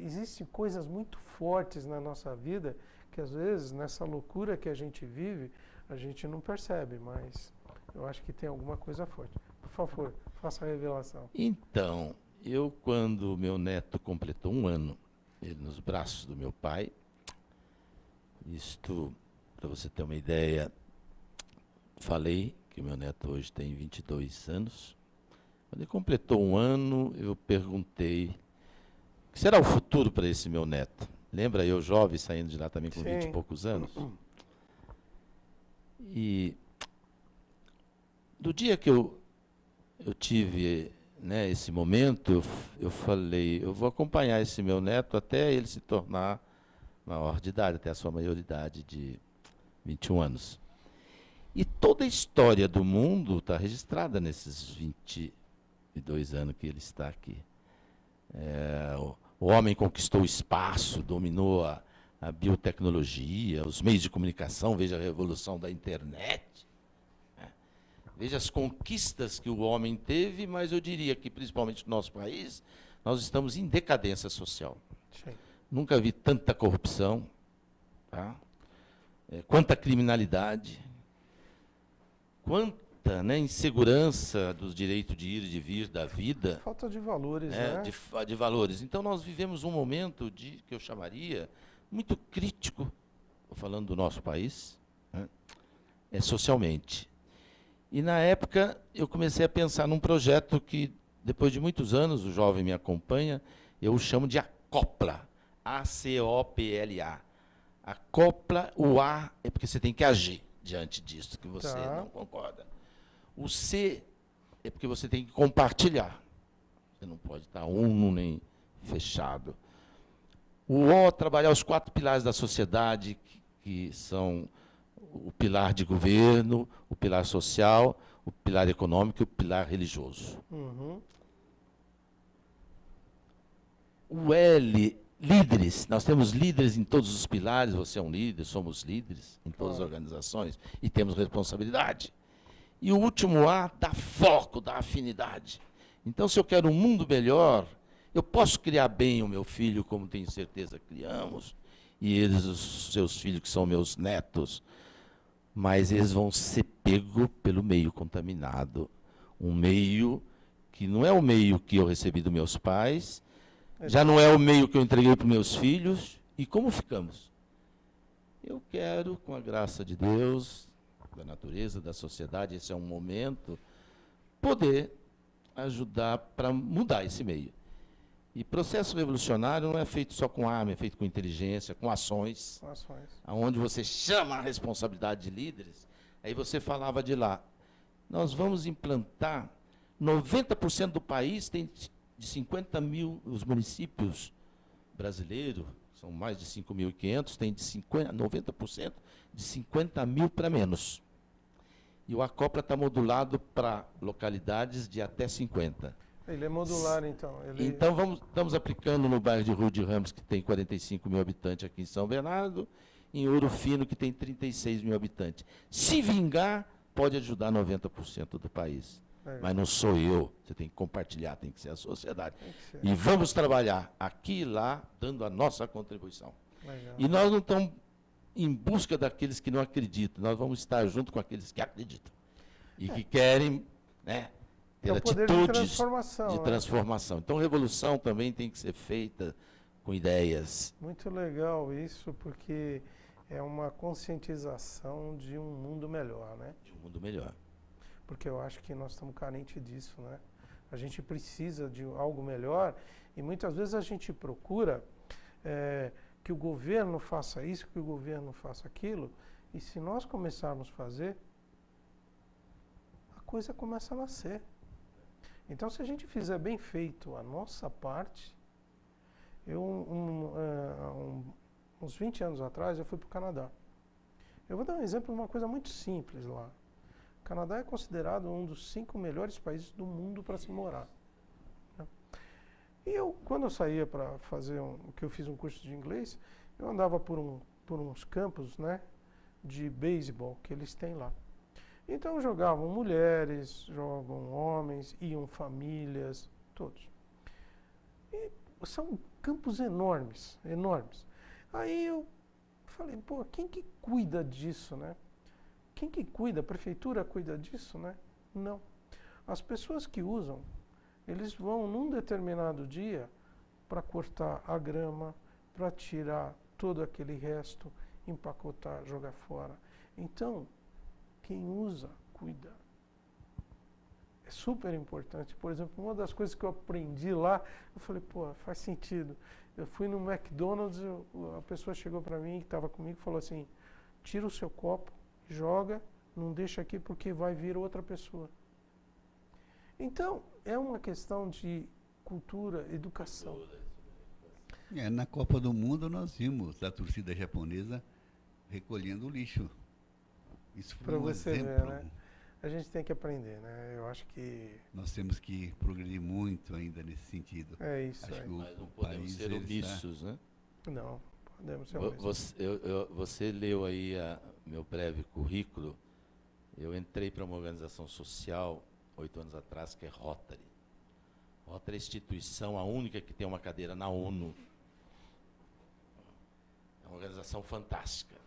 Speaker 1: existem coisas muito fortes na nossa vida que às vezes, nessa loucura que a gente vive, a gente não percebe, mas eu acho que tem alguma coisa forte. Por favor, faça a revelação.
Speaker 3: Então, quando meu neto completou 1 ano, ele nos braços do meu pai, isto, para você ter uma ideia, falei que meu neto hoje tem 22 anos. Quando ele completou 1 ano, eu perguntei, o que será o futuro para esse meu neto? Lembra eu, jovem, saindo de lá também com 20 e poucos anos? E do dia que eu tive, né, esse momento, eu falei, eu vou acompanhar esse meu neto até ele se tornar maior de idade, até a sua maioridade de 21 anos. E toda a história do mundo está registrada nesses 22 anos que ele está aqui. O homem conquistou o espaço, dominou a biotecnologia, os meios de comunicação, veja a revolução da internet. Veja as conquistas que o homem teve, mas eu diria que, principalmente no nosso país, nós estamos em decadência social. Sim. Nunca vi tanta corrupção, tá? Quanta criminalidade, quanta, né, insegurança dos direitos de ir e de vir da vida.
Speaker 1: Falta de valores, né?
Speaker 3: De valores. Então, nós vivemos um momento que eu chamaria muito crítico, estou falando do nosso país, né, socialmente. E, na época, eu comecei a pensar num projeto que, depois de muitos anos, o jovem me acompanha, eu o chamo de Acopla, A-C-O-P-L-A. Acopla, o A é porque você tem que agir diante disso, que você não concorda. O C é porque você tem que compartilhar. Você não pode estar nem fechado. O O, trabalhar os 4 pilares da sociedade, que são o pilar de governo, o pilar social, o pilar econômico e o pilar religioso. O L, líderes. Nós temos líderes em todos os pilares, você é um líder, somos líderes em todas as organizações e temos responsabilidade. E o último A, dá foco, dá afinidade. Então, se eu quero um mundo melhor, eu posso criar bem o meu filho, como tenho certeza que criamos, e eles, os seus filhos, que são meus netos, mas eles vão ser pegos pelo meio contaminado. Um meio que não é o meio que eu recebi dos meus pais, já não é o meio que eu entreguei para os meus filhos, e como ficamos? Eu quero, com a graça de Deus, da natureza, da sociedade, esse é um momento, poder ajudar para mudar esse meio. E processo revolucionário não é feito só com arma, é feito com inteligência, com ações. Onde você chama a responsabilidade de líderes, aí você falava de lá. Nós vamos implantar, 90% do país tem de 50 mil, os municípios brasileiros, são mais de 5.500, tem de 90% de 50 mil para menos. E o Acopla está modulado para localidades de até 50.
Speaker 1: Ele é modular, então.
Speaker 3: Então, estamos aplicando no bairro de Rua de Ramos, que tem 45 mil habitantes aqui em São Bernardo, em Ouro Fino, que tem 36 mil habitantes. Se vingar, pode ajudar 90% do país. Mas não sou eu, você tem que compartilhar, tem que ser a sociedade. E vamos trabalhar aqui e lá, dando a nossa contribuição.
Speaker 1: Legal.
Speaker 3: E nós não estamos em busca daqueles que não acreditam, nós vamos estar junto com aqueles que acreditam. E que querem, né, ter atitudes de transformação. Então, revolução também tem que ser feita com ideias.
Speaker 1: Muito legal isso, porque é uma conscientização de um mundo melhor, né?
Speaker 3: De um mundo melhor.
Speaker 1: Porque eu acho que nós estamos carentes disso, né? A gente precisa de algo melhor e muitas vezes a gente procura que o governo faça isso, que o governo faça aquilo, e se nós começarmos a fazer, a coisa começa a nascer. Então, se a gente fizer bem feito a nossa parte, uns 20 anos atrás, eu fui para o Canadá. Eu vou dar um exemplo de uma coisa muito simples lá. O Canadá é considerado um dos 5 melhores países do mundo para se morar. Né? E quando eu saía para fazer que eu fiz um curso de inglês, eu andava por uns campos, né, de beisebol que eles têm lá. Então jogavam mulheres, jogam homens, iam famílias, todos. E são campos enormes, enormes. Aí eu falei, pô, quem que cuida disso, né? Quem que cuida? A prefeitura cuida disso, né? Não. As pessoas que usam, eles vão num determinado dia para cortar a grama, para tirar todo aquele resto, empacotar, jogar fora. Então, quem usa, cuida. É super importante. Por exemplo, uma das coisas que eu aprendi lá, eu falei, pô, faz sentido. Eu fui no McDonald's, a pessoa chegou para mim, que estava comigo, e falou assim, tira o seu copo, joga, não deixa aqui porque vai vir outra pessoa. Então, é uma questão de cultura, educação.
Speaker 2: Na Copa do Mundo nós vimos a torcida japonesa recolhendo o lixo. Isso foi um exemplo.
Speaker 1: Ver, né? A gente tem que aprender, né? Eu acho que...
Speaker 2: Nós temos que progredir muito ainda nesse sentido.
Speaker 1: É isso
Speaker 3: aí. Mas não podemos ser omissos, né?
Speaker 1: Não, podemos ser omissos.
Speaker 3: Você leu aí meu breve currículo. Eu entrei para uma organização social 8 anos atrás, que é Rotary. Rotary é a instituição, a única que tem uma cadeira na ONU. É uma organização fantástica.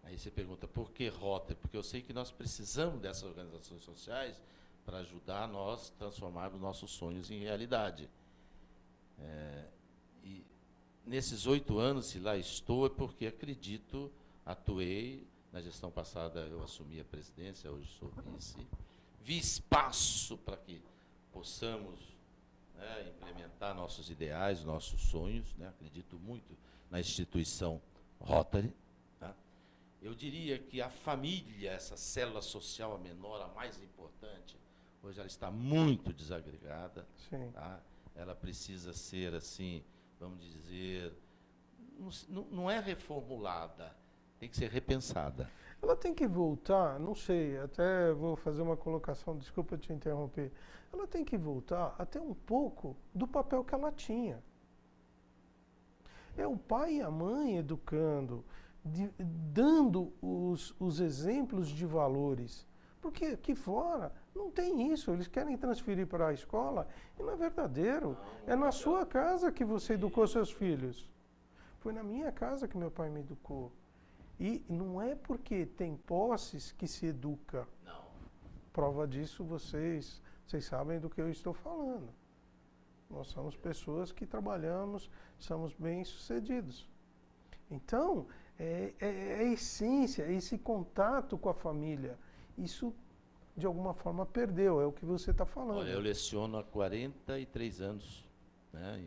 Speaker 3: Aí você pergunta, por que Rotary? Porque eu sei que nós precisamos dessas organizações sociais para ajudar nós a transformarmos nossos sonhos em realidade. E nesses 8 anos, se lá estou, é porque acredito, atuei, na gestão passada eu assumi a presidência, hoje sou vice, vi espaço para que possamos, né, implementar nossos ideais, nossos sonhos, né, acredito muito na instituição Rotary. Eu diria que a família, essa célula social, a menor, a mais importante, hoje ela está muito desagregada.
Speaker 1: Sim.
Speaker 3: Tá? Ela precisa ser, assim, vamos dizer, não é reformulada, tem que ser repensada.
Speaker 1: Ela tem que voltar, não sei, até vou fazer uma colocação, desculpa te interromper. Ela tem que voltar até um pouco do papel que ela tinha. É o pai e a mãe educando, dando os exemplos de valores. Porque aqui fora não tem isso. Eles querem transferir para a escola e não é verdadeiro. É na sua casa que você educou seus filhos. Foi na minha casa que meu pai me educou. E não é porque tem posses que se educa.
Speaker 3: Não.
Speaker 1: Prova disso, vocês sabem do que eu estou falando. Nós somos pessoas que trabalhamos, somos bem-sucedidos. Então, é a essência, é esse contato com a família. Isso, de alguma forma, perdeu, é o que você está falando.
Speaker 3: Olha, eu leciono há 43 anos, né,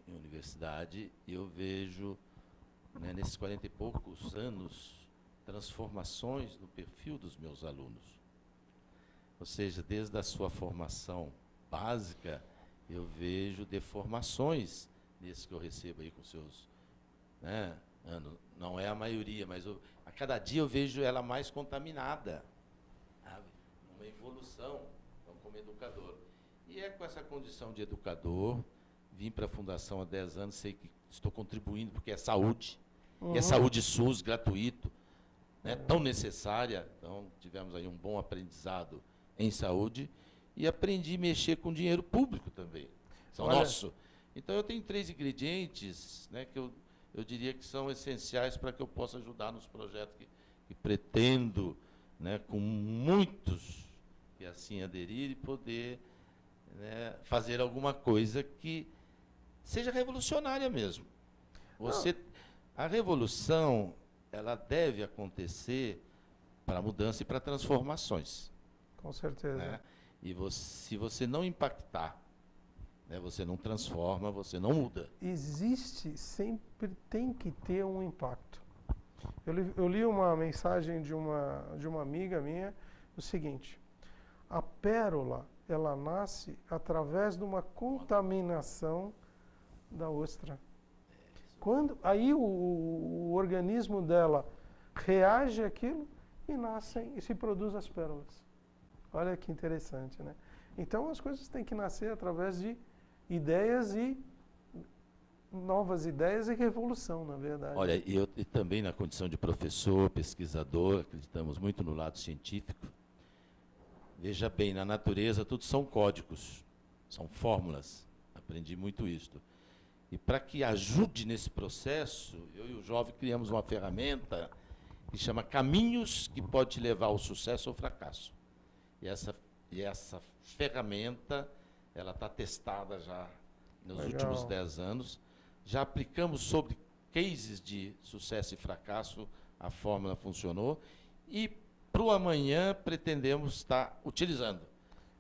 Speaker 3: em universidade, e eu vejo, né, nesses 40 e poucos anos, transformações no perfil dos meus alunos. Ou seja, desde a sua formação básica, eu vejo deformações nesses que eu recebo aí com seus, né, anos. Não é a maioria, mas a cada dia eu vejo ela mais contaminada, sabe? Uma evolução, então, como educador. E é com essa condição de educador, vim para a Fundação há 10 anos, sei que estou contribuindo, porque é saúde. E é saúde SUS, gratuito, né, tão necessária. Então, tivemos aí um bom aprendizado em saúde e aprendi a mexer com dinheiro público também. São nosso. Então, eu tenho 3 ingredientes, né, que eu diria que são essenciais para que eu possa ajudar nos projetos que pretendo, né, com muitos que assim aderir e poder, né, fazer alguma coisa que seja revolucionária mesmo. A revolução, ela deve acontecer para mudança e para transformações.
Speaker 1: Com certeza.
Speaker 3: Né? E se você não impactar, né, você não transforma, você não muda.
Speaker 1: Sempre tem que ter um impacto. Eu li uma mensagem de uma amiga minha, o seguinte: a pérola, ela nasce através de uma contaminação da ostra. Aí o organismo dela reage àquilo e se produz as pérolas. Olha que interessante, né? Então as coisas têm que nascer através de ideias e novas ideias e revolução, na verdade.
Speaker 3: Olha, e também na condição de professor, pesquisador, acreditamos muito no lado científico. Veja bem, na natureza tudo são códigos, são fórmulas. Aprendi muito isto. E para que ajude nesse processo, eu e o jovem criamos uma ferramenta que chama Caminhos, que pode te levar ao sucesso ou fracasso. E essa ferramenta, ela está testada já nos últimos 10 anos. Já aplicamos sobre cases de sucesso e fracasso, a fórmula funcionou. E para o amanhã pretendemos estar utilizando.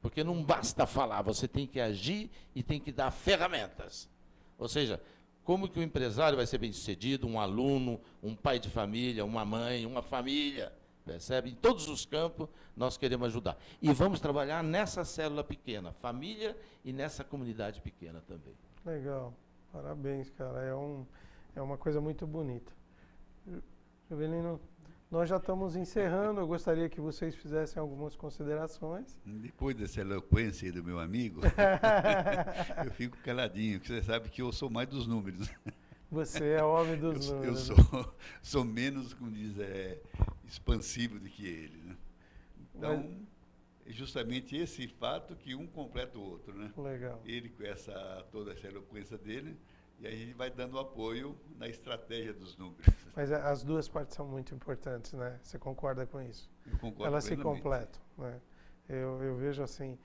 Speaker 3: Porque não basta falar, você tem que agir e tem que dar ferramentas. Ou seja, como que o empresário vai ser bem-sucedido, um aluno, um pai de família, uma mãe, uma família, percebe? Em todos os campos nós queremos ajudar. E vamos trabalhar nessa célula pequena, família, e nessa comunidade pequena também.
Speaker 1: Legal. Parabéns, cara. É uma coisa muito bonita. Jovelino, nós já estamos encerrando. Eu gostaria que vocês fizessem algumas considerações.
Speaker 2: Depois dessa eloquência aí do meu amigo, eu fico caladinho, porque você sabe que eu sou mais dos números.
Speaker 1: Você é homem dos números.
Speaker 2: Eu sou menos, como diz, expansivo do que ele, né? Então, é justamente esse fato que um completa o outro, né?
Speaker 1: Legal.
Speaker 2: Ele com toda essa eloquência dele, e aí a gente vai dando apoio na estratégia dos números.
Speaker 1: Mas as duas partes são muito importantes, né? Você concorda com isso?
Speaker 2: Eu concordo.
Speaker 1: Elas se completam, né? Eu vejo assim,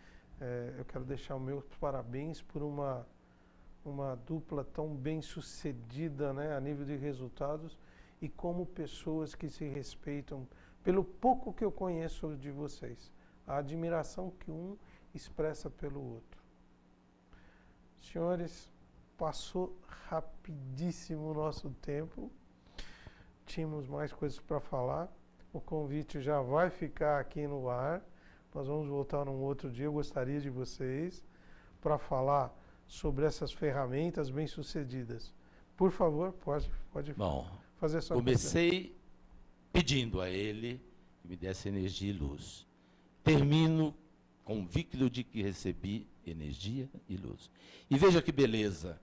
Speaker 1: eu quero deixar os meus parabéns por uma dupla tão bem sucedida, né, a nível de resultados, e como pessoas que se respeitam, pelo pouco que eu conheço de vocês, a admiração que um expressa pelo outro. Senhores, passou rapidíssimo o nosso tempo, tínhamos mais coisas para falar, o convite já vai ficar aqui no ar, nós vamos voltar num outro dia, eu gostaria de vocês para falar sobre essas ferramentas bem-sucedidas. Por favor, pode fazer a sua
Speaker 3: comecei pedindo a ele que me desse energia e luz. Termino convicto de que recebi energia e luz. E veja que beleza.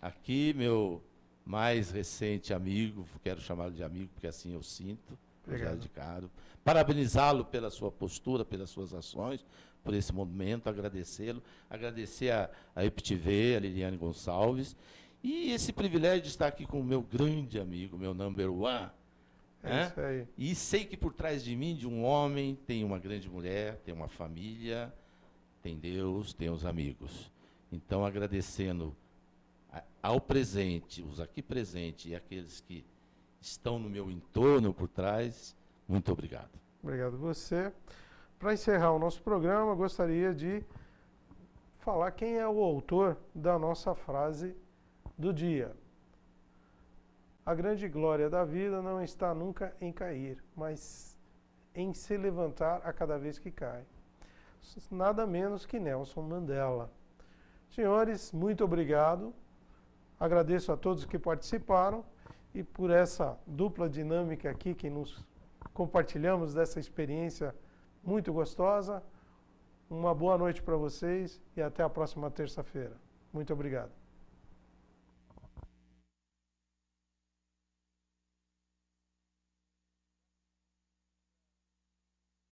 Speaker 3: Aqui, meu mais recente amigo, quero chamá-lo de amigo, porque assim eu sinto, José de Caro. Parabenizá-lo pela sua postura, pelas suas ações, por esse momento, agradecê-lo, agradecer a EPTV, a Liliane Gonçalves, E esse privilégio de estar aqui com o meu grande amigo, meu number one,
Speaker 1: Isso aí.
Speaker 3: e sei que por trás de mim, de um homem, tem uma grande mulher, tem uma família, tem Deus, tem os amigos. Então, agradecendo ao presente, os aqui presentes e aqueles que estão no meu entorno por trás, muito obrigado.
Speaker 1: Obrigado a você. Para encerrar o nosso programa, gostaria de falar quem é o autor da nossa frase do dia. A grande glória da vida não está nunca em cair, mas em se levantar a cada vez que cai. Nada menos que Nelson Mandela. Senhores, muito obrigado. Agradeço a todos que participaram e por essa dupla dinâmica aqui que nos compartilhamos dessa experiência muito gostosa. Uma boa noite para vocês e até a próxima terça-feira. Muito obrigado.